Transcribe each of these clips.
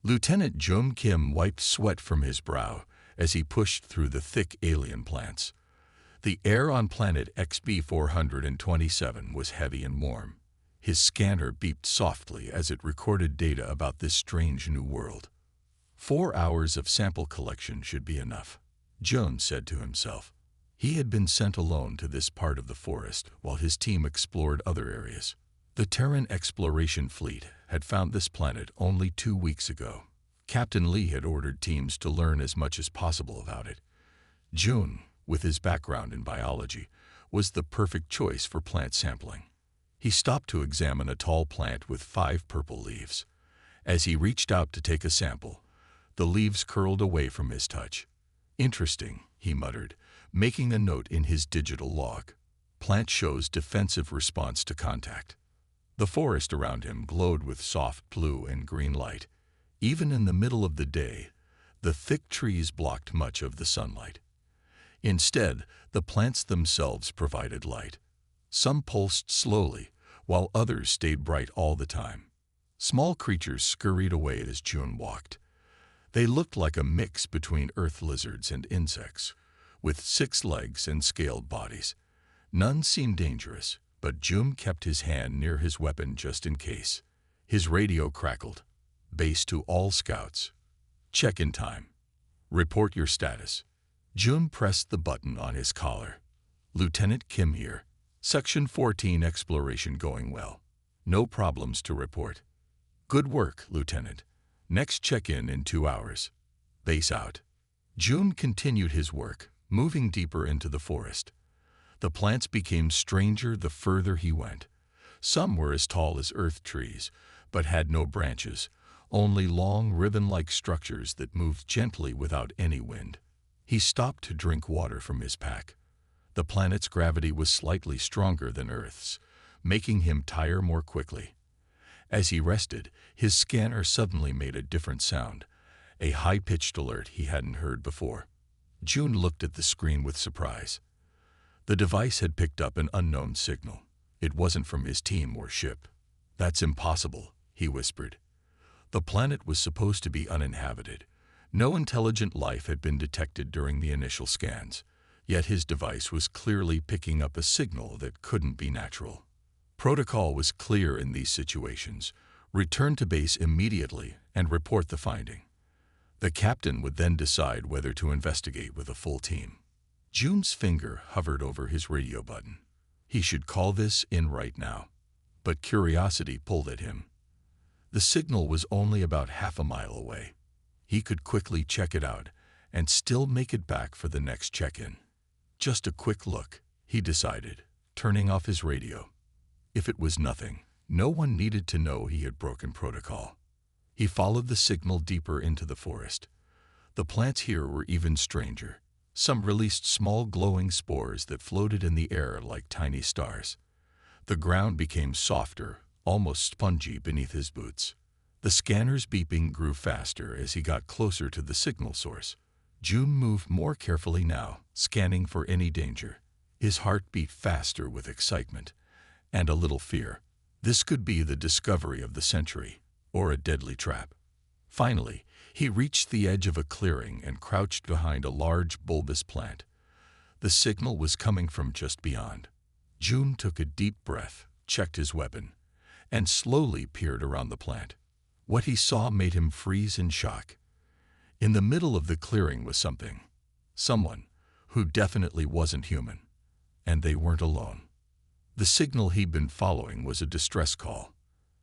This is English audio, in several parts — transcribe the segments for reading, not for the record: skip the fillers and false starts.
Lieutenant Jung Kim wiped sweat from his brow as he pushed through the thick alien plants. The air on planet XB-427 was heavy and warm. His scanner beeped softly as it recorded data about this strange new world. 4 hours of sample collection should be enough, Jones said to himself. He had been sent alone to this part of the forest while his team explored other areas. The Terran Exploration Fleet had found this planet only 2 weeks ago. Captain Lee had ordered teams to learn as much as possible about it. June, with his background in biology, was the perfect choice for plant sampling. He stopped to examine a tall plant with 5 purple leaves. As he reached out to take a sample, the leaves curled away from his touch. "Interesting," he muttered, making a note in his digital log. Plant shows defensive response to contact. The forest around him glowed with soft blue and green light. Even in the middle of the day, the thick trees blocked much of the sunlight. Instead, the plants themselves provided light. Some pulsed slowly, while others stayed bright all the time. Small creatures scurried away as June walked. They looked like a mix between earth lizards and insects, with 6 legs and scaled bodies. None seemed dangerous, but June kept his hand near his weapon just in case. His radio crackled. "Base to all scouts. Check-in time. Report your status." June pressed the button on his collar. "Lieutenant Kim here. Section 14 exploration going well. No problems to report." "Good work, Lieutenant. Next check-in in 2 hours. Base out." June continued his work, moving deeper into the forest. The plants became stranger the further he went. Some were as tall as earth trees, but had no branches, only long ribbon-like structures that moved gently without any wind. He stopped to drink water from his pack. The planet's gravity was slightly stronger than Earth's, making him tire more quickly. As he rested, his scanner suddenly made a different sound, a high-pitched alert he hadn't heard before. June looked at the screen with surprise. The device had picked up an unknown signal. It wasn't from his team or ship. "That's impossible," he whispered. The planet was supposed to be uninhabited. No intelligent life had been detected during the initial scans, yet his device was clearly picking up a signal that couldn't be natural. Protocol was clear in these situations: return to base immediately and report the finding. The captain would then decide whether to investigate with a full team. June's finger hovered over his radio button. He should call this in right now. But curiosity pulled at him. The signal was only about half a mile away. He could quickly check it out and still make it back for the next check-in. Just a quick look, he decided, turning off his radio. If it was nothing, no one needed to know he had broken protocol. He followed the signal deeper into the forest. The plants here were even stranger. Some released small glowing spores that floated in the air like tiny stars. The ground became softer, almost spongy beneath his boots. The scanner's beeping grew faster as he got closer to the signal source. June moved more carefully now, scanning for any danger. His heart beat faster with excitement and a little fear. This could be the discovery of the century, or a deadly trap. Finally, he reached the edge of a clearing and crouched behind a large bulbous plant. The signal was coming from just beyond. June took a deep breath, checked his weapon, and slowly peered around the plant. What he saw made him freeze in shock. In the middle of the clearing was someone who definitely wasn't human, and they weren't alone. The signal he'd been following was a distress call,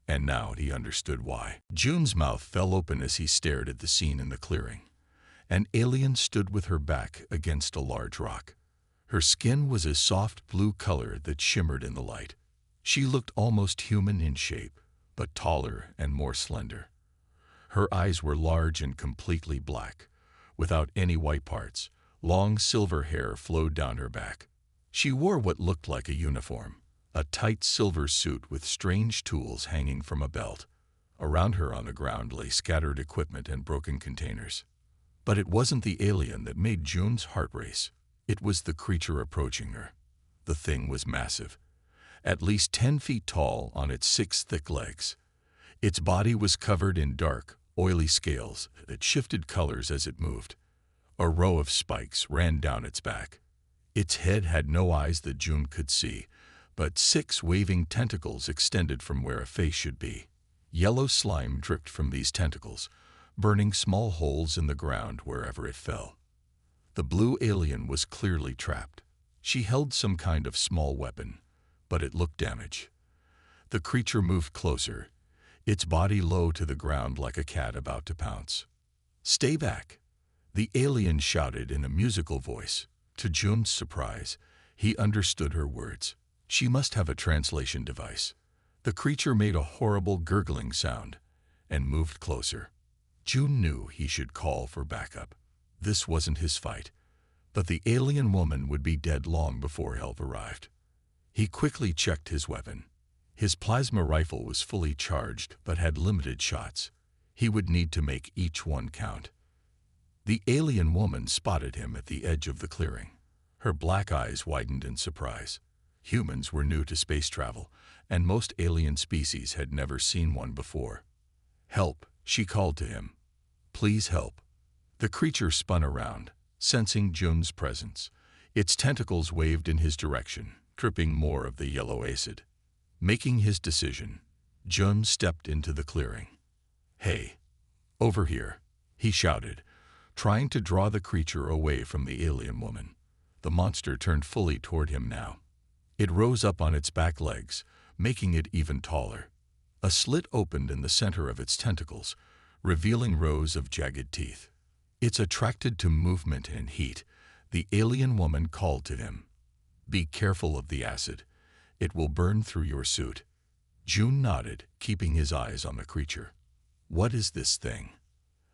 and now he understood why. June's mouth fell open as he stared at the scene in the clearing. An alien stood with her back against a large rock. Her skin was a soft blue color that shimmered in the light. She looked almost human in shape, but taller and more slender. Her eyes were large and completely black, without any white parts. Long silver hair flowed down her back. She wore what looked like a uniform, a tight silver suit with strange tools hanging from a belt. Around her on the ground lay scattered equipment and broken containers. But it wasn't the alien that made June's heart race. It was the creature approaching her. The thing was massive, at least 10 feet tall on its 6 thick legs. Its body was covered in dark, oily scales that shifted colors as it moved. A row of spikes ran down its back. Its head had no eyes that June could see, but 6 waving tentacles extended from where a face should be. Yellow slime dripped from these tentacles, burning small holes in the ground wherever it fell. The blue alien was clearly trapped. She held some kind of small weapon, but it looked damaged. The creature moved closer, its body low to the ground like a cat about to pounce. "Stay back!" the alien shouted in a musical voice. To June's surprise, he understood her words. She must have a translation device. The creature made a horrible gurgling sound and moved closer. June knew he should call for backup. This wasn't his fight, but the alien woman would be dead long before help arrived. He quickly checked his weapon. His plasma rifle was fully charged but had limited shots. He would need to make each one count. The alien woman spotted him at the edge of the clearing. Her black eyes widened in surprise. Humans were new to space travel, and most alien species had never seen one before. "Help," she called to him. "Please help." The creature spun around, sensing June's presence. Its tentacles waved in his direction, dripping more of the yellow acid. Making his decision, June stepped into the clearing. "Hey, over here," he shouted, trying to draw the creature away from the alien woman. The monster turned fully toward him now. It rose up on its back legs, making it even taller. A slit opened in the center of its tentacles, revealing rows of jagged teeth. "It's attracted to movement and heat," the alien woman called to him. "Be careful of the acid. It will burn through your suit." June nodded, keeping his eyes on the creature. "What is this thing?"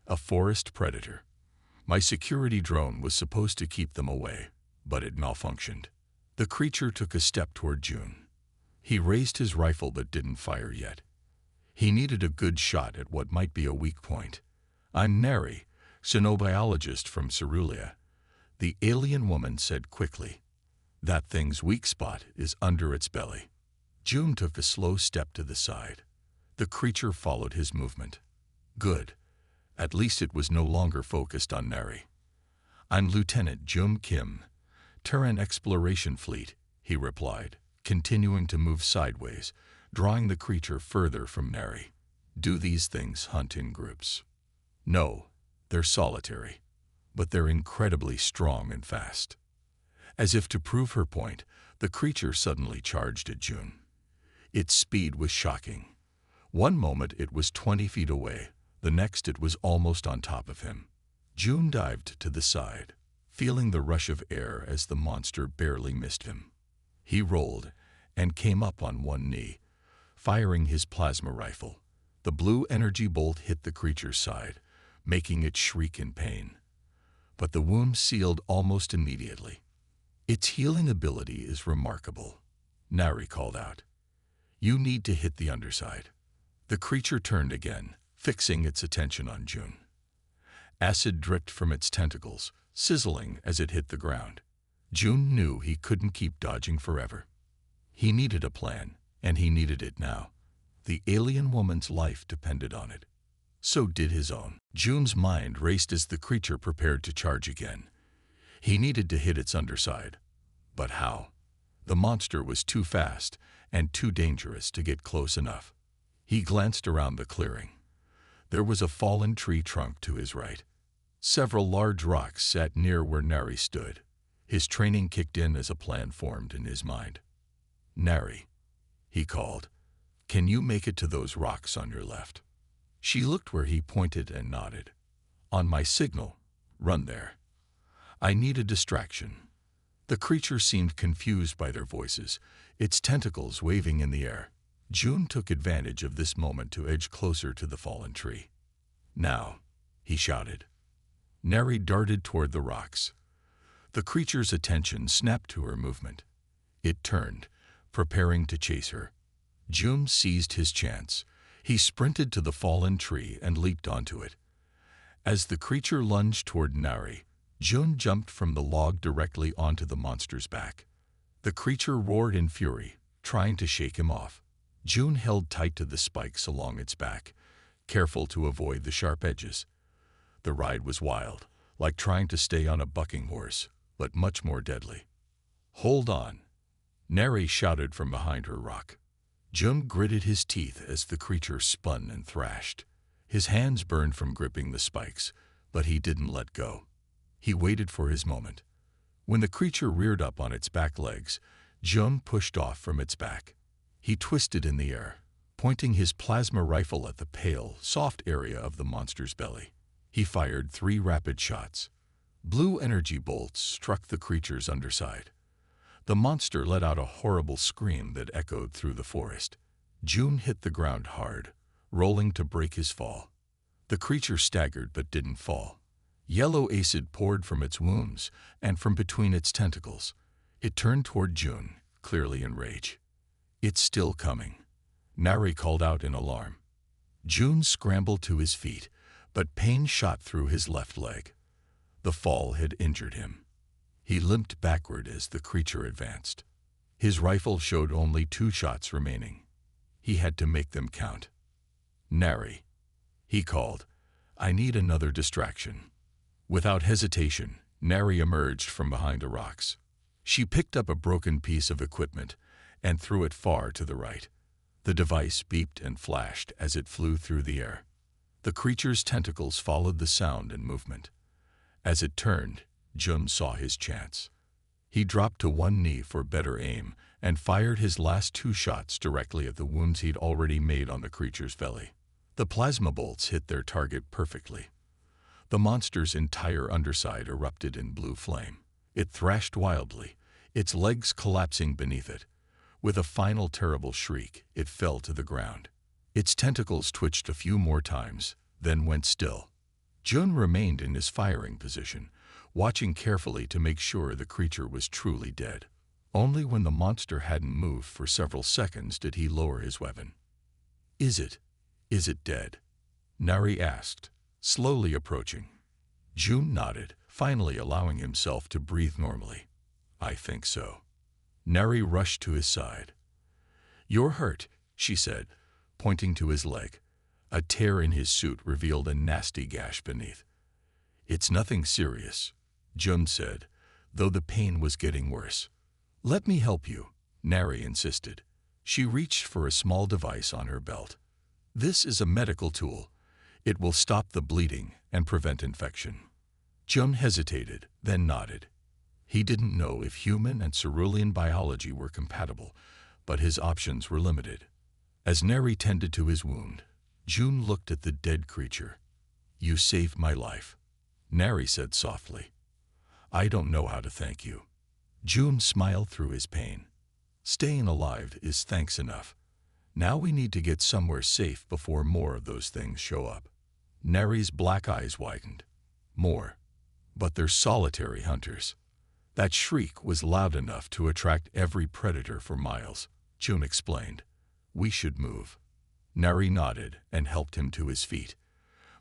"A forest predator. My security drone was supposed to keep them away, but it malfunctioned." The creature took a step toward June. He raised his rifle but didn't fire yet. He needed a good shot at what might be a weak point. "I'm Neri, xenobiologist from Cerulia," the alien woman said quickly. "That thing's weak spot is under its belly." June took a slow step to the side. The creature followed his movement. Good. At least it was no longer focused on Neri. "I'm Lieutenant Jum Kim, Terran Exploration Fleet," he replied, continuing to move sideways, drawing the creature further from Neri. "Do these things hunt in groups?" "No, they're solitary, but they're incredibly strong and fast." As if to prove her point, the creature suddenly charged at June. Its speed was shocking. One moment it was 20 feet away, the next it was almost on top of him. June dived to the side, feeling the rush of air as the monster barely missed him. He rolled and came up on one knee, firing his plasma rifle. The blue energy bolt hit the creature's side, making it shriek in pain. But the wound sealed almost immediately. "Its healing ability is remarkable," Nari called out. "You need to hit the underside." The creature turned again, fixing its attention on June. Acid dripped from its tentacles, sizzling as it hit the ground. June knew he couldn't keep dodging forever. He needed a plan, and he needed it now. The alien woman's life depended on it. So did his own. June's mind raced as the creature prepared to charge again. He needed to hit its underside. But how? The monster was too fast and too dangerous to get close enough. He glanced around the clearing. There was a fallen tree trunk to his right. Several large rocks sat near where Nari stood. His training kicked in as a plan formed in his mind. "Nari," he called, "can you make it to those rocks on your left?" She looked where he pointed and nodded. "On my signal, run there. I need a distraction." The creature seemed confused by their voices, its tentacles waving in the air. June took advantage of this moment to edge closer to the fallen tree. "Now," he shouted. Neri darted toward the rocks. The creature's attention snapped to her movement. It turned, preparing to chase her. June seized his chance. He sprinted to the fallen tree and leaped onto it. As the creature lunged toward Nari, June jumped from the log directly onto the monster's back. The creature roared in fury, trying to shake him off. June held tight to the spikes along its back, careful to avoid the sharp edges. The ride was wild, like trying to stay on a bucking horse, but much more deadly. "Hold on," Neri shouted from behind her rock. Jun gritted his teeth as the creature spun and thrashed. His hands burned from gripping the spikes, but he didn't let go. He waited for his moment. When the creature reared up on its back legs, Jun pushed off from its back. He twisted in the air, pointing his plasma rifle at the pale, soft area of the monster's belly. He fired 3 rapid shots. Blue energy bolts struck the creature's underside. The monster let out a horrible scream that echoed through the forest. Jun hit the ground hard, rolling to break his fall. The creature staggered but didn't fall. Yellow acid poured from its wounds and from between its tentacles. It turned toward Jun, clearly in rage. "It's still coming," Neri called out in alarm. Jun scrambled to his feet, but pain shot through his left leg. The fall had injured him. He limped backward as the creature advanced. His rifle showed only 2 shots remaining. He had to make them count. "Neri," he called, "I need another distraction." Without hesitation, Neri emerged from behind the rocks. She picked up a broken piece of equipment and threw it far to the right. The device beeped and flashed as it flew through the air. The creature's tentacles followed the sound and movement. As it turned, Jun saw his chance. He dropped to one knee for better aim and fired his last 2 shots directly at the wounds he'd already made on the creature's belly. The plasma bolts hit their target perfectly. The monster's entire underside erupted in blue flame. It thrashed wildly, its legs collapsing beneath it. With a final terrible shriek, it fell to the ground. Its tentacles twitched a few more times, then went still. Jun remained in his firing position, watching carefully to make sure the creature was truly dead. Only when the monster hadn't moved for several seconds did he lower his weapon. Is it dead?" Neri asked, slowly approaching. Jun nodded, finally allowing himself to breathe normally. "I think so." Neri rushed to his side. "You're hurt," she said, pointing to his leg. A tear in his suit revealed a nasty gash beneath. "It's nothing serious," Jun said, though the pain was getting worse. "Let me help you," Neri insisted. She reached for a small device on her belt. "This is a medical tool. It will stop the bleeding and prevent infection." Jun hesitated, then nodded. He didn't know if human and cerulean biology were compatible, but his options were limited. As Neri tended to his wound, Jun looked at the dead creature. "You saved my life," Neri said softly. "I don't know how to thank you." Jun smiled through his pain. "Staying alive is thanks enough. Now we need to get somewhere safe before more of those things show up." Neri's black eyes widened. "More. But they're solitary hunters." That shriek was loud enough to attract every predator for miles, Jun explained. "We should move." Neri nodded and helped him to his feet.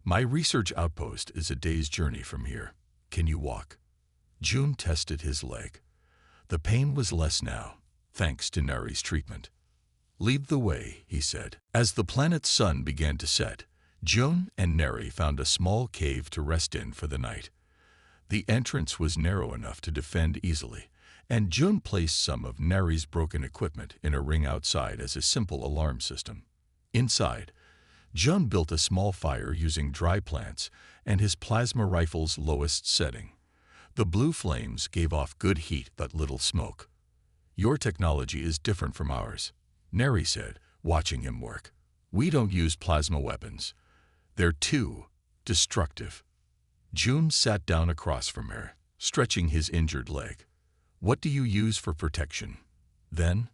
"My research outpost is a day's journey from here. Can you walk?" Jun tested his leg. The pain was less now, thanks to Neri's treatment. "Lead the way," he said. As the planet's sun began to set, Jun and Neri found a small cave to rest in for the night. The entrance was narrow enough to defend easily, and Jun placed some of Neri's broken equipment in a ring outside as a simple alarm system. Inside, Jun built a small fire using dry plants and his plasma rifle's lowest setting. The blue flames gave off good heat but little smoke. "Your technology is different from ours," Neri said, watching him work. "We don't use plasma weapons. They're too destructive." Jun sat down across from her, stretching his injured leg. "What do you use for protection, then?"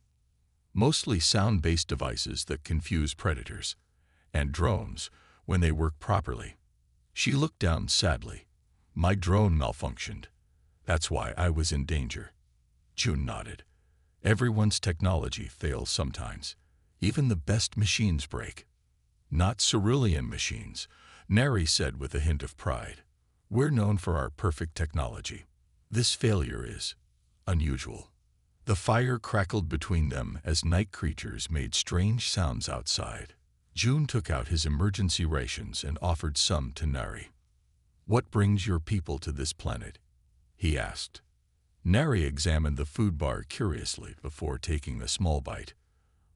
"Mostly sound-based devices that confuse predators. And drones, when they work properly." She looked down sadly. "My drone malfunctioned. That's why I was in danger." Jun nodded. "Everyone's technology fails sometimes. Even the best machines break." "Not cerulean machines," Neri said with a hint of pride. "We're known for our perfect technology. This failure is unusual." The fire crackled between them as night creatures made strange sounds outside. June took out his emergency rations and offered some to Nari. "What brings your people to this planet?" he asked. Nari examined the food bar curiously before taking a small bite.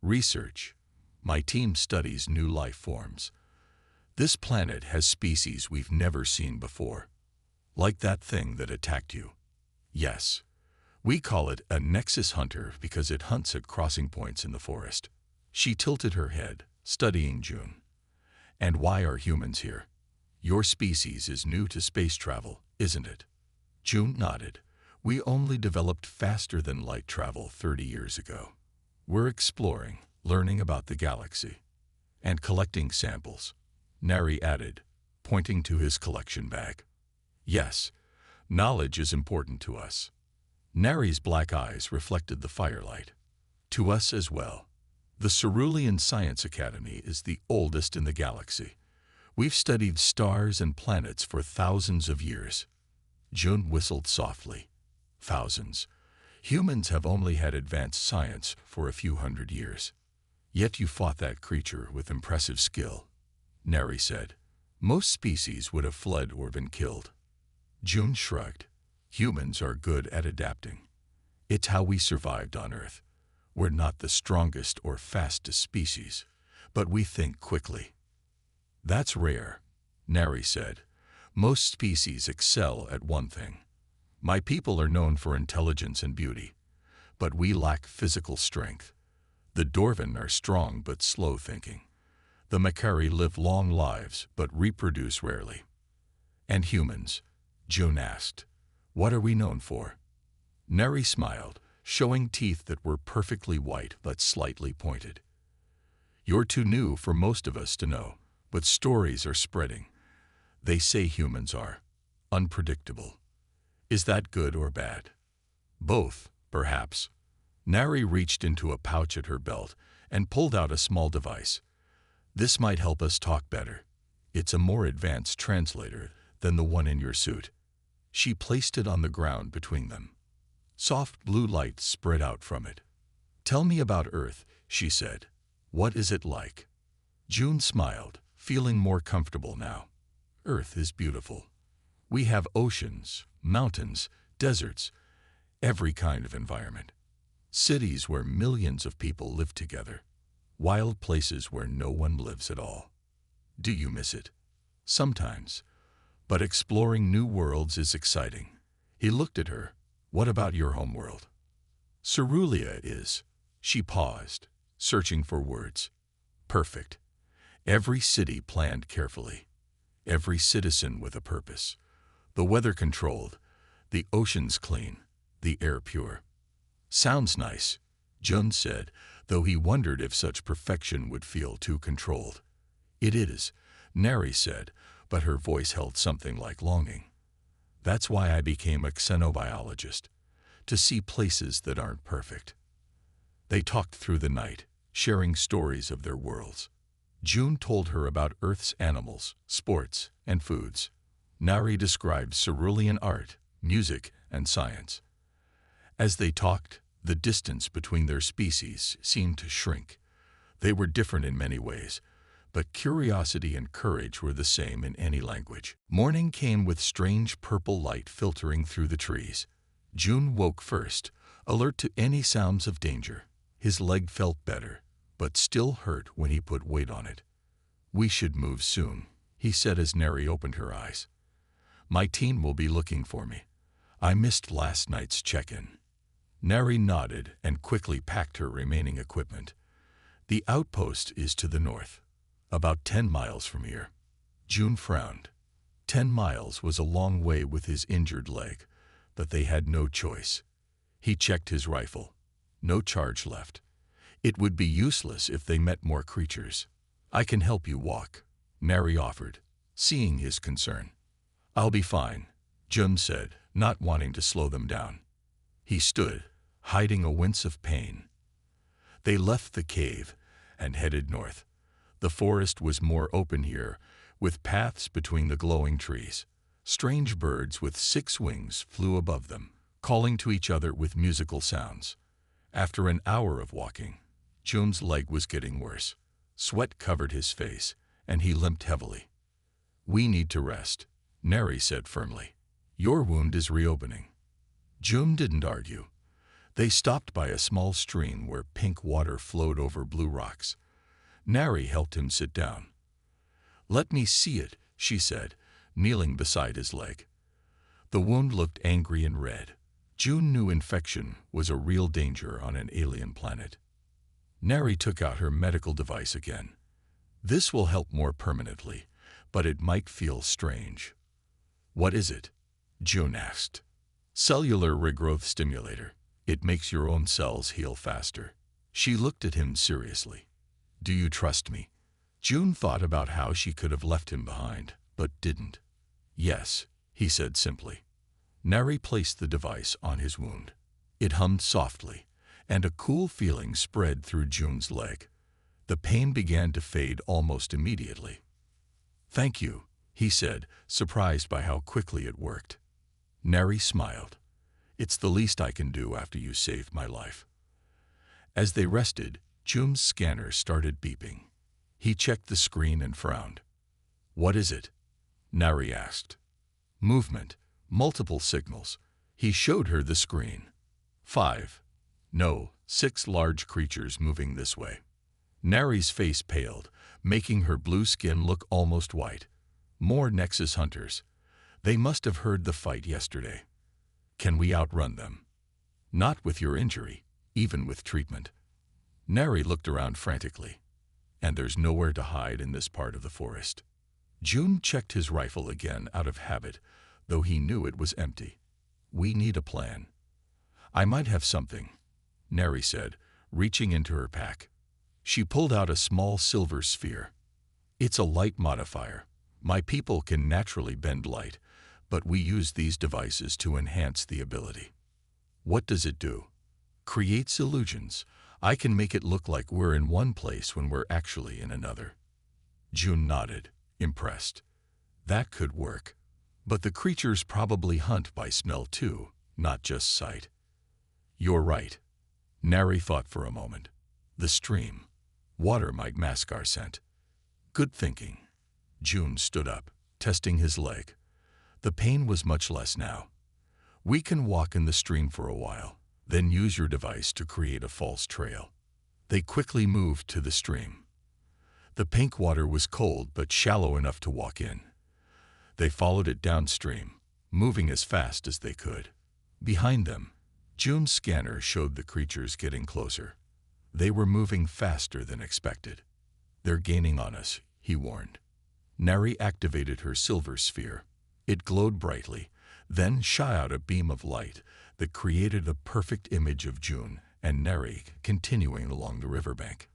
"Research. My team studies new life forms. This planet has species we've never seen before. Like that thing that attacked you." "Yes. We call it a nexus hunter because it hunts at crossing points in the forest." She tilted her head, studying June. "And why are humans here? Your species is new to space travel, isn't it?" June nodded. "We only developed faster than light travel 30 years ago. We're exploring, learning about the galaxy, and collecting samples," Nari added, pointing to his collection bag. "Yes, knowledge is important to us." Nari's black eyes reflected the firelight. "To us as well. The Cerulean Science Academy is the oldest in the galaxy. We've studied stars and planets for thousands of years." June whistled softly. "Thousands. Humans have only had advanced science for a few hundred years. Yet you fought that creature with impressive skill," Nari said. "Most species would have fled or been killed." June shrugged. "Humans are good at adapting. It's how we survived on Earth. We're not the strongest or fastest species, but we think quickly." "That's rare," Nari said. "Most species excel at one thing. My people are known for intelligence and beauty, but we lack physical strength. The Dorvan are strong but slow-thinking. The Makari live long lives but reproduce rarely." "And humans?" June asked. "What are we known for?" Nari smiled, showing teeth that were perfectly white but slightly pointed. "You're too new for most of us to know, but stories are spreading. They say humans are unpredictable. Is that good or bad?" "Both, perhaps." Nari reached into a pouch at her belt and pulled out a small device. "This might help us talk better. It's a more advanced translator than the one in your suit." She placed it on the ground between them. Soft blue light spread out from it. "Tell me about Earth," she said. "What is it like?" June smiled, feeling more comfortable now. "Earth is beautiful. We have oceans, mountains, deserts, every kind of environment. Cities where millions of people live together. Wild places where no one lives at all. Do you miss it?" "Sometimes. But exploring new worlds is exciting." He looked at her. "What about your homeworld?" "Cerulia is." She paused, searching for words. "Perfect. Every city planned carefully. Every citizen with a purpose. The weather controlled, the oceans clean, the air pure." "Sounds nice," Jun said, though he wondered if such perfection would feel too controlled. "It is," Nari said, but her voice held something like longing. "That's why I became a xenobiologist, to see places that aren't perfect." They talked through the night, sharing stories of their worlds. June told her about Earth's animals, sports, and foods. Nari described cerulean art, music, and science. As they talked, the distance between their species seemed to shrink. They were different in many ways, but curiosity and courage were the same in any language. Morning came with strange purple light filtering through the trees. June woke first, alert to any sounds of danger. His leg felt better, but still hurt when he put weight on it. "We should move soon," he said as Nari opened her eyes. "My team will be looking for me. I missed last night's check-in." Nari nodded and quickly packed her remaining equipment. "The outpost is to the north, about 10 miles from here." June frowned. 10 miles was a long way with his injured leg, but they had no choice. He checked his rifle. No charge left. It would be useless if they met more creatures. "I can help you walk," Nari offered, seeing his concern. "I'll be fine," Jun said, not wanting to slow them down. He stood, hiding a wince of pain. They left the cave and headed north. The forest was more open here, with paths between the glowing trees. Strange birds with 6 wings flew above them, calling to each other with musical sounds. After an hour of walking, Jun's leg was getting worse. Sweat covered his face, and he limped heavily. "We need to rest," Neri said firmly. "Your wound is reopening." June didn't argue. They stopped by a small stream where pink water flowed over blue rocks. Neri helped him sit down. "Let me see it," she said, kneeling beside his leg. The wound looked angry and red. June knew infection was a real danger on an alien planet. Neri took out her medical device again. "This will help more permanently, but it might feel strange." "What is it?" June asked. "Cellular regrowth stimulator. It makes your own cells heal faster." She looked at him seriously. "Do you trust me?" June thought about how she could have left him behind, but didn't. "Yes," he said simply. Neri placed the device on his wound. It hummed softly, and a cool feeling spread through June's leg. The pain began to fade almost immediately. "Thank you," he said, surprised by how quickly it worked. Neri smiled. "It's the least I can do after you saved my life." As they rested, June's scanner started beeping. He checked the screen and frowned. "What is it?" Neri asked. "Movement. Multiple signals." He showed her the screen. 5. No, 6 large creatures moving this way. Neri's face paled, making her blue skin look almost white. More Nexus hunters. They must have heard the fight yesterday. "Can we outrun them?" "Not with your injury, even with treatment." Neri looked around frantically. "And there's nowhere to hide in this part of the forest." June checked his rifle again out of habit, though he knew it was empty. "We need a plan." "I might have something," Neri said, reaching into her pack. She pulled out a small silver sphere. "It's a light modifier. My people can naturally bend light, but we use these devices to enhance the ability." "What does it do?" "Creates illusions. I can make it look like we're in one place when we're actually in another." June nodded, impressed. That could work. But the creatures probably hunt by smell too, not just sight. "You're right." Neri thought for a moment. "The stream. Water might mask our scent." "Good thinking." June stood up, testing his leg. The pain was much less now. "We can walk in the stream for a while, then use your device to create a false trail." They quickly moved to the stream. The pink water was cold but shallow enough to walk in. They followed it downstream, moving as fast as they could. Behind them, June's scanner showed the creatures getting closer. They were moving faster than expected. "They're gaining on us," he warned. Neri activated her silver sphere. It glowed brightly, then shot out a beam of light that created a perfect image of June and Neri continuing along the riverbank.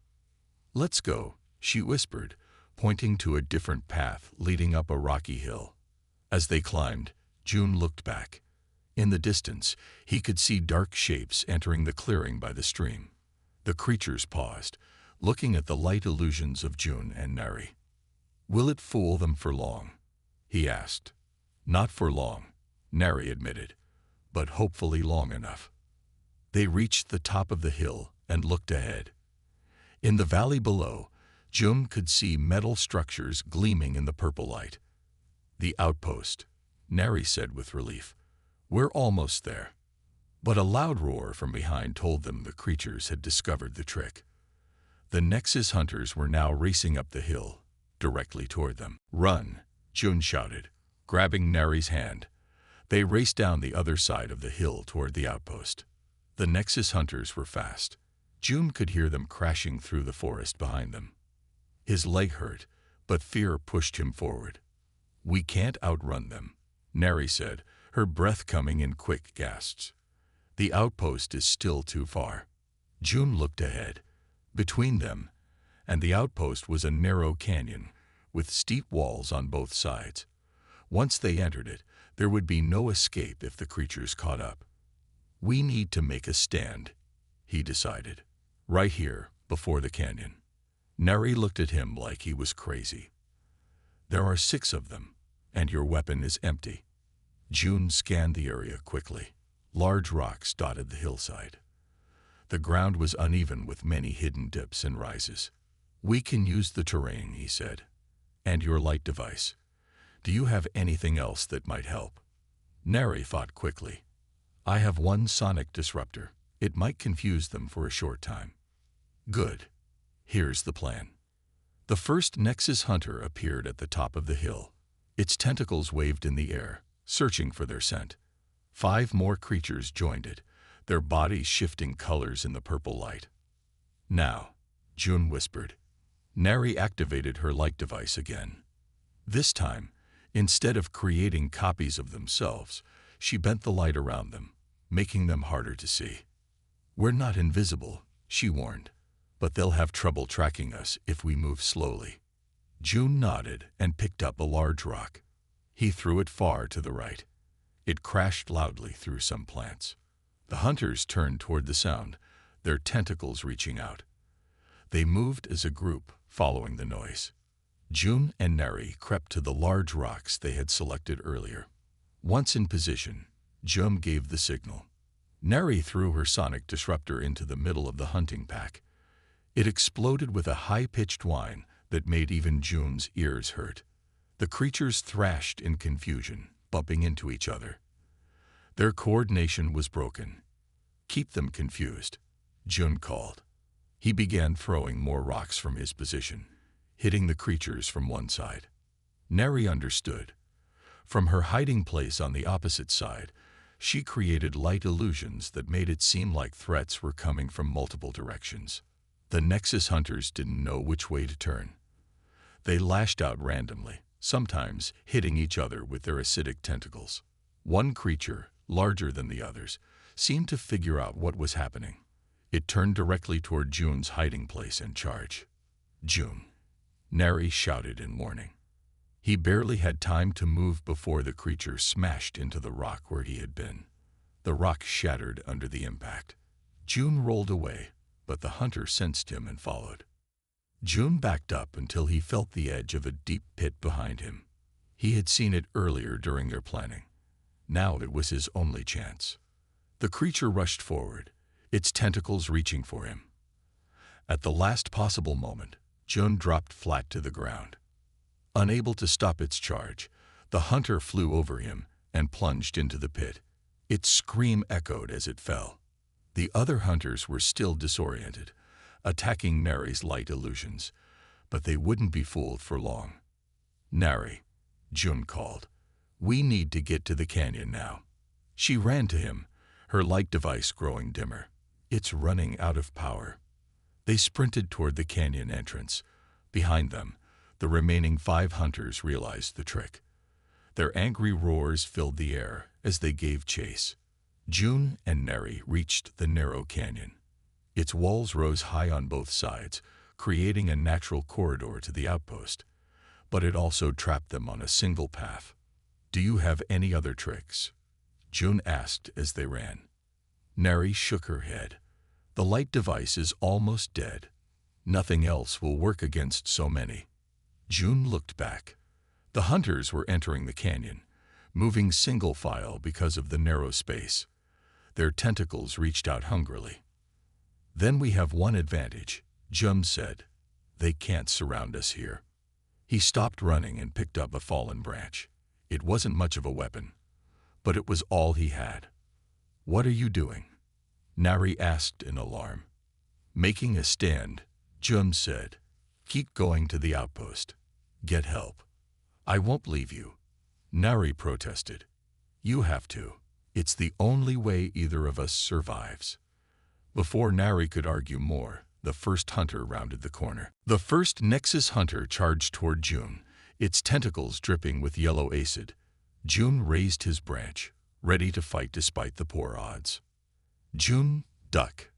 "Let's go," she whispered, pointing to a different path leading up a rocky hill. As they climbed, June looked back. In the distance, he could see dark shapes entering the clearing by the stream. The creatures paused, looking at the light illusions of June and Neri. "Will it fool them for long?" he asked. "Not for long," Neri admitted, "but hopefully long enough." They reached the top of the hill and looked ahead. In the valley below, June could see metal structures gleaming in the purple light. "The outpost," Neri said with relief. "We're almost there." But a loud roar from behind told them the creatures had discovered the trick. The Nexus hunters were now racing up the hill, directly toward them. "Run!" June shouted, grabbing Neri's hand. They raced down the other side of the hill toward the outpost. The Nexus hunters were fast. June could hear them crashing through the forest behind them. His leg hurt, but fear pushed him forward. "We can't outrun them," Neri said, her breath coming in quick gasps. "The outpost is still too far." June looked ahead. Between them and the outpost was a narrow canyon with steep walls on both sides. Once they entered it, there would be no escape if the creatures caught up. "We need to make a stand," he decided. "Right here, before the canyon." Neri looked at him like he was crazy. "There are 6 of them, and your weapon is empty." June scanned the area quickly. Large rocks dotted the hillside. The ground was uneven with many hidden dips and rises. "We can use the terrain," he said, "and your light device. Do you have anything else that might help?" Neri thought quickly. "I have one sonic disruptor. It might confuse them for a short time." "Good. Here's the plan." The first Nexus hunter appeared at the top of the hill. Its tentacles waved in the air, searching for their scent. 5 more creatures joined it, their bodies shifting colors in the purple light. "Now," June whispered. Neri activated her light device again. This time, instead of creating copies of themselves, she bent the light around them, making them harder to see. "We're not invisible," she warned, "but they'll have trouble tracking us if we move slowly." June nodded and picked up a large rock. He threw it far to the right. It crashed loudly through some plants. The hunters turned toward the sound, their tentacles reaching out. They moved as a group, following the noise. June and Neri crept to the large rocks they had selected earlier. Once in position, June gave the signal. Neri threw her sonic disruptor into the middle of the hunting pack. It exploded with a high-pitched whine that made even June's ears hurt. The creatures thrashed in confusion, bumping into each other. Their coordination was broken. "Keep them confused," June called. He began throwing more rocks from his position, hitting the creatures from one side. Neri understood. From her hiding place on the opposite side, she created light illusions that made it seem like threats were coming from multiple directions. The Nexus hunters didn't know which way to turn. They lashed out randomly, sometimes hitting each other with their acidic tentacles. One creature, larger than the others, seemed to figure out what was happening. It turned directly toward June's hiding place and charged. "June!" Neri shouted in warning. He barely had time to move before the creature smashed into the rock where he had been. The rock shattered under the impact. June rolled away, but the hunter sensed him and followed. June backed up until he felt the edge of a deep pit behind him. He had seen it earlier during their planning. Now it was his only chance. The creature rushed forward, its tentacles reaching for him. At the last possible moment, June dropped flat to the ground. Unable to stop its charge, the hunter flew over him and plunged into the pit. Its scream echoed as it fell. The other hunters were still disoriented, attacking Neri's light illusions, but they wouldn't be fooled for long. "Neri," June called, "we need to get to the canyon now." She ran to him, her light device growing dimmer. "It's running out of power." They sprinted toward the canyon entrance. Behind them, the remaining 5 hunters realized the trick. Their angry roars filled the air as they gave chase. June and Neri reached the narrow canyon. Its walls rose high on both sides, creating a natural corridor to the outpost, but it also trapped them on a single path. "Do you have any other tricks?" June asked as they ran. Neri shook her head. "The light device is almost dead. Nothing else will work against so many." June looked back. The hunters were entering the canyon, moving single file because of the narrow space. Their tentacles reached out hungrily. "Then we have one advantage," Jum said. "They can't surround us here." He stopped running and picked up a fallen branch. It wasn't much of a weapon, but it was all he had. "What are you doing?" Neri asked in alarm. "Making a stand," Jum said. "Keep going to the outpost. Get help." "I won't leave you," Neri protested. "You have to. It's the only way either of us survives." Before Neri could argue more, the first hunter rounded the corner. The first Nexus hunter charged toward June, its tentacles dripping with yellow acid. June raised his branch, ready to fight despite the poor odds. "June, duck!"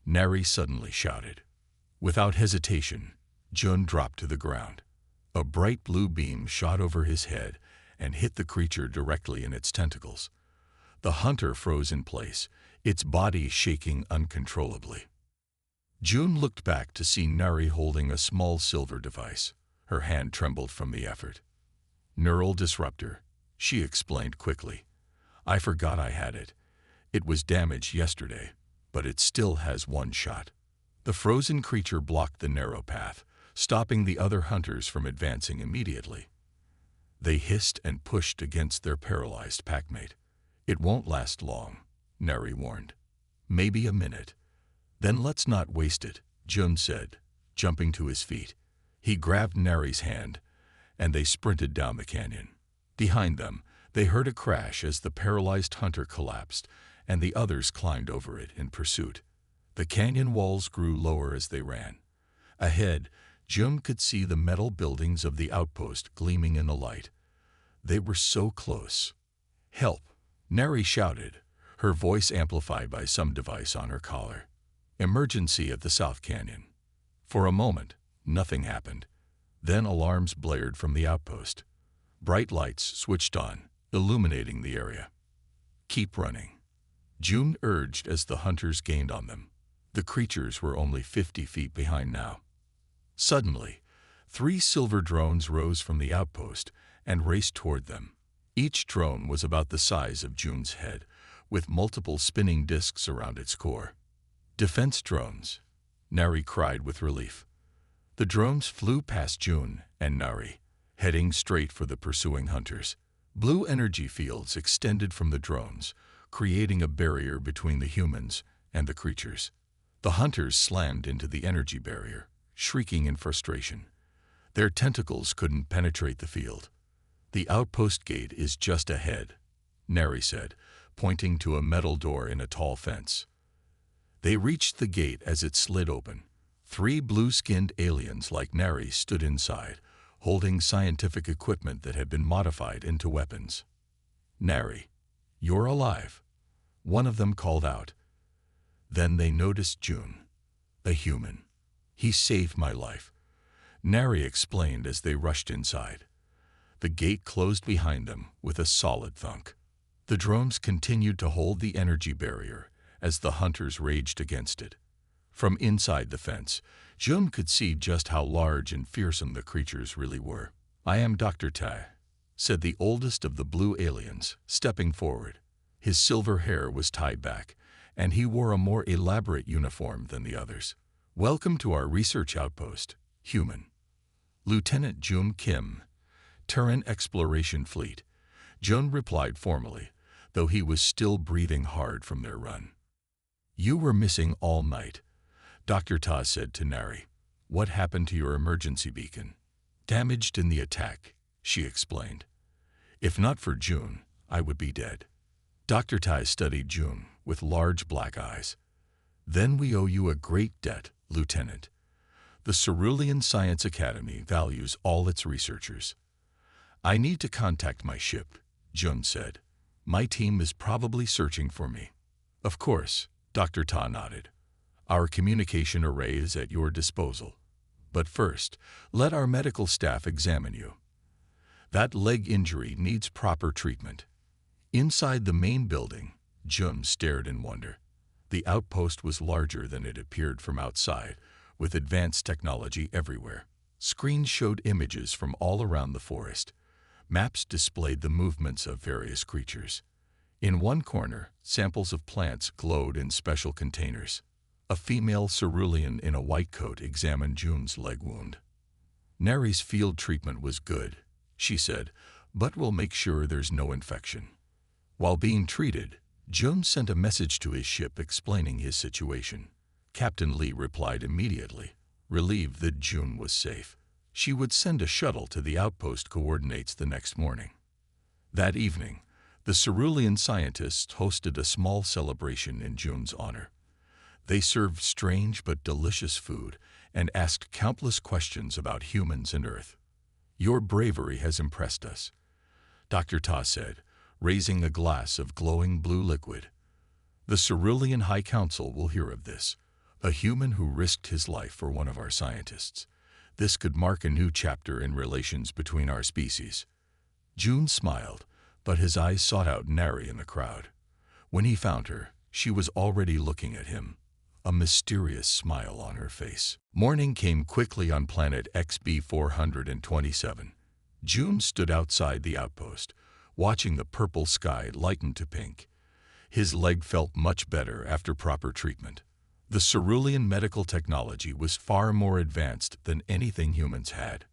Neri suddenly shouted. Without hesitation, June dropped to the ground. A bright blue beam shot over his head and hit the creature directly in its tentacles. The hunter froze in place, its body shaking uncontrollably. June looked back to see Neri holding a small silver device. Her hand trembled from the effort. "Neural disruptor," she explained quickly. "I forgot I had it. It was damaged yesterday, but it still has one shot." The frozen creature blocked the narrow path, stopping the other hunters from advancing immediately. They hissed and pushed against their paralyzed packmate. "It won't last long," Neri warned. "Maybe a minute. Then let's not waste it," Jun said, jumping to his feet. He grabbed Neri's hand, and they sprinted down the canyon. Behind them, they heard a crash as the paralyzed hunter collapsed, and the others climbed over it in pursuit. The canyon walls grew lower as they ran. Ahead, Jun could see the metal buildings of the outpost gleaming in the light. They were so close. "Help!" Neri shouted, her voice amplified by some device on her collar. "Emergency at the South Canyon." For a moment, nothing happened. Then alarms blared from the outpost. Bright lights switched on, illuminating the area. "Keep running," Jun urged as the hunters gained on them. The creatures were only 50 feet behind now. Suddenly, 3 silver drones rose from the outpost and raced toward them. Each drone was about the size of Jun's head, with multiple spinning discs around its core. "Defense drones," Nari cried with relief. The drones flew past Jun and Nari, heading straight for the pursuing hunters. Blue energy fields extended from the drones, creating a barrier between the humans and the creatures. The hunters slammed into the energy barrier, shrieking in frustration. Their tentacles couldn't penetrate the field. "The outpost gate is just ahead," Neri said, pointing to a metal door in a tall fence. They reached the gate as it slid open. 3 blue-skinned aliens like Neri stood inside, holding scientific equipment that had been modified into weapons. "Neri, you're alive," one of them called out. Then they noticed Jun, a human. "He saved my life," Neri explained as they rushed inside. The gate closed behind them with a solid thunk. The drones continued to hold the energy barrier as the hunters raged against it. From inside the fence, Jun could see just how large and fearsome the creatures really were. "I am Dr. Tai," said the oldest of the blue aliens, stepping forward. His silver hair was tied back, and he wore a more elaborate uniform than the others. "Welcome to our research outpost, human." "Lieutenant Jun Kim, Terran Exploration Fleet," Jun replied formally, though he was still breathing hard from their run. "You were missing all night," Dr. Ta said to Nari. "What happened to your emergency beacon?" "Damaged in the attack," she explained. "If not for Jun, I would be dead." Dr. Tai studied Jun with large black eyes. "Then we owe you a great debt, Lieutenant. The Cerulean Science Academy values all its researchers." "I need to contact my ship," Jun said. "My team is probably searching for me." "Of course," Dr. Ta nodded. "Our communication array is at your disposal. But first, let our medical staff examine you. That leg injury needs proper treatment." Inside the main building, Jun stared in wonder. The outpost was larger than it appeared from outside, with advanced technology everywhere. Screens showed images from all around the forest. Maps displayed the movements of various creatures. In one corner, samples of plants glowed in special containers. A female cerulean in a white coat examined Jun's leg wound. "Neri's field treatment was good," she said, "but we'll make sure there's no infection." While being treated, Jun sent a message to his ship explaining his situation. Captain Lee replied immediately, relieved that Jun was safe. She would send a shuttle to the outpost coordinates the next morning. That evening, the Cerulean scientists hosted a small celebration in Jun's honor. They served strange but delicious food and asked countless questions about humans and Earth. "Your bravery has impressed us," Dr. Ta said, raising a glass of glowing blue liquid. "The Cerulean High Council will hear of this. A human who risked his life for one of our scientists. This could mark a new chapter in relations between our species." Jun smiled, but his eyes sought out Nari in the crowd. When he found her, she was already looking at him, a mysterious smile on her face. Morning came quickly on planet XB427. Jun stood outside the outpost, watching the purple sky lighten to pink. His leg felt much better after proper treatment. The cerulean medical technology was far more advanced than anything humans had.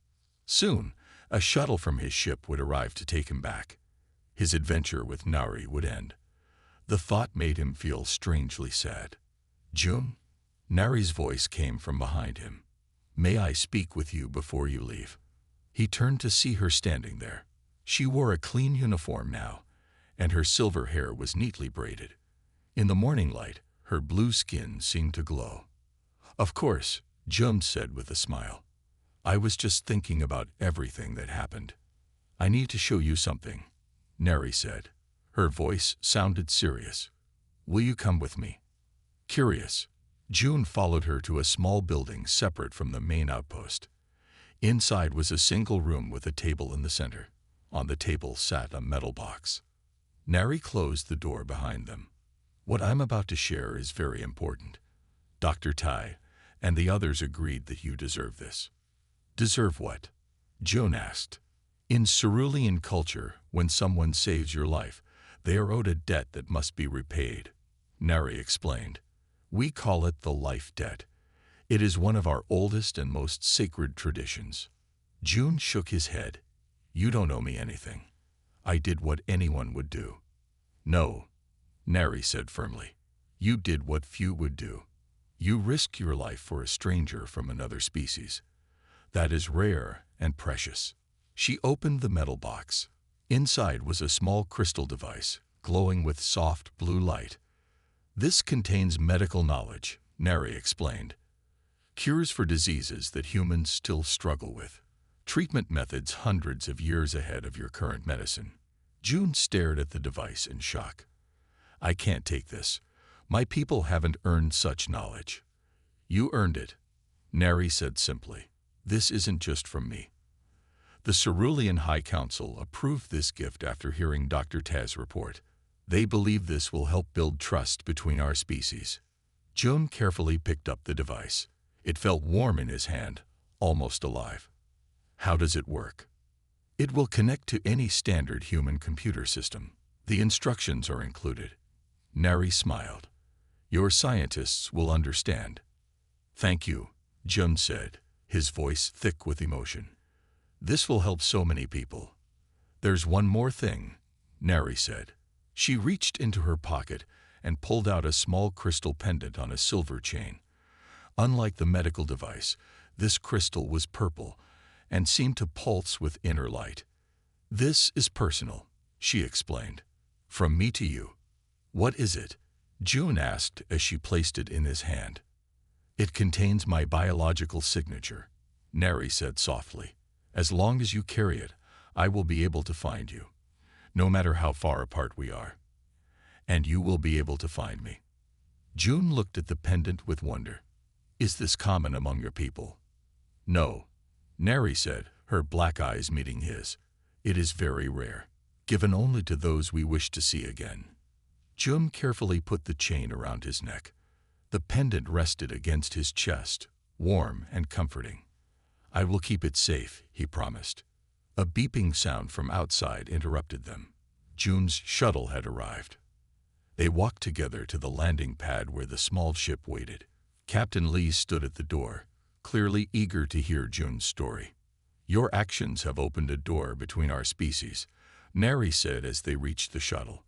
Soon, a shuttle from his ship would arrive to take him back. His adventure with Nari would end. The thought made him feel strangely sad. "June?" Nari's voice came from behind him. "May I speak with you before you leave?" He turned to see her standing there. She wore a clean uniform now, and her silver hair was neatly braided. In the morning light, her blue skin seemed to glow. "Of course," June said with a smile. "I was just thinking about everything that happened." "I need to show you something," Nari said. Her voice sounded serious. "Will you come with me?" Curious, June followed her to a small building separate from the main outpost. Inside was a single room with a table in the center. On the table sat a metal box. Nari closed the door behind them. "What I'm about to share is very important. Dr. Tai and the others agreed that you deserve this." "Deserve what?" June asked. "In cerulean culture, when someone saves your life, they are owed a debt that must be repaid," Nari explained. "We call it the life debt. It is one of our oldest and most sacred traditions." June shook his head. "You don't owe me anything. I did what anyone would do." "No," Nari said firmly. "You did what few would do. You risked your life for a stranger from another species. That is rare and precious." She opened the metal box. Inside was a small crystal device, glowing with soft blue light. "This contains medical knowledge," Nari explained. "Cures for diseases that humans still struggle with. Treatment methods hundreds of years ahead of your current medicine." June stared at the device in shock. "I can't take this. My people haven't earned such knowledge." "You earned it," Nari said simply. "This isn't just from me." The Cerulean High Council approved this gift after hearing Dr. Tai's report. They believe this will help build trust between our species. June carefully picked up the device. It felt warm in his hand, almost alive. "How does it work?" "It will connect to any standard human computer system. The instructions are included." Nari smiled. "Your scientists will understand." "Thank you," June said, his voice thick with emotion. "This will help so many people." "There's one more thing," Nari said. She reached into her pocket and pulled out a small crystal pendant on a silver chain. Unlike the medical device, this crystal was purple and seemed to pulse with inner light. "This is personal," she explained. "From me to you." "What is it?" June asked as she placed it in his hand. "It contains my biological signature," Nari said softly. "As long as you carry it, I will be able to find you, no matter how far apart we are. And you will be able to find me." June looked at the pendant with wonder. "Is this common among your people?" "No," Nari said, her black eyes meeting his. "It is very rare, given only to those we wish to see again." June carefully put the chain around his neck. The pendant rested against his chest, warm and comforting. "I will keep it safe," he promised. A beeping sound from outside interrupted them. June's shuttle had arrived. They walked together to the landing pad where the small ship waited. Captain Lee stood at the door, clearly eager to hear June's story. "Your actions have opened a door between our species," Nari said as they reached the shuttle.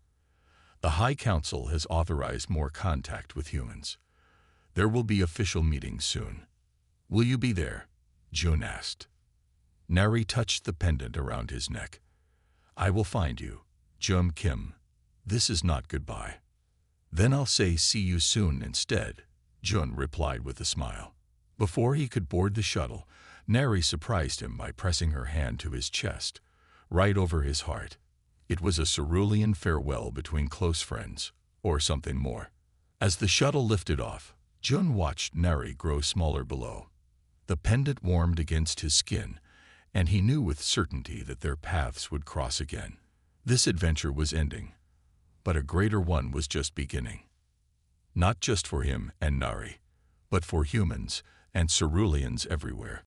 "The High Council has authorized more contact with humans. There will be official meetings soon." "Will you be there?" June asked. Nari touched the pendant around his neck. "I will find you, Jum Kim. This is not goodbye." "Then I'll say see you soon instead," Jun replied with a smile. Before he could board the shuttle, Nari surprised him by pressing her hand to his chest, right over his heart. It was a cerulean farewell between close friends, or something more. As the shuttle lifted off, Jun watched Nari grow smaller below. The pendant warmed against his skin, and he knew with certainty that their paths would cross again. This adventure was ending, but a greater one was just beginning. Not just for him and Nari, but for humans and ceruleans everywhere.